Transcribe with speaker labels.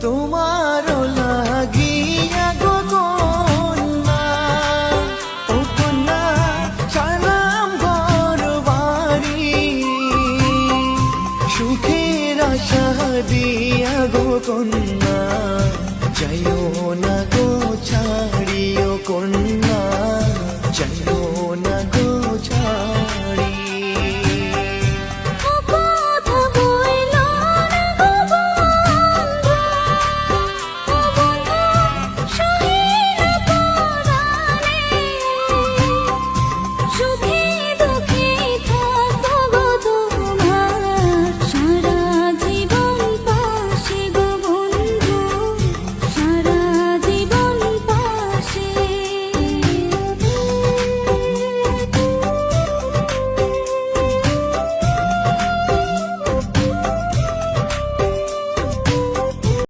Speaker 1: তোমারও লাগিয়া গো কন্যা, ও কন্যা সালাম ঘর বাড়ি, সুখের আশা দিয়া গো কন্যা, যাইও না গো ছাড়িও কন্যা, যাইও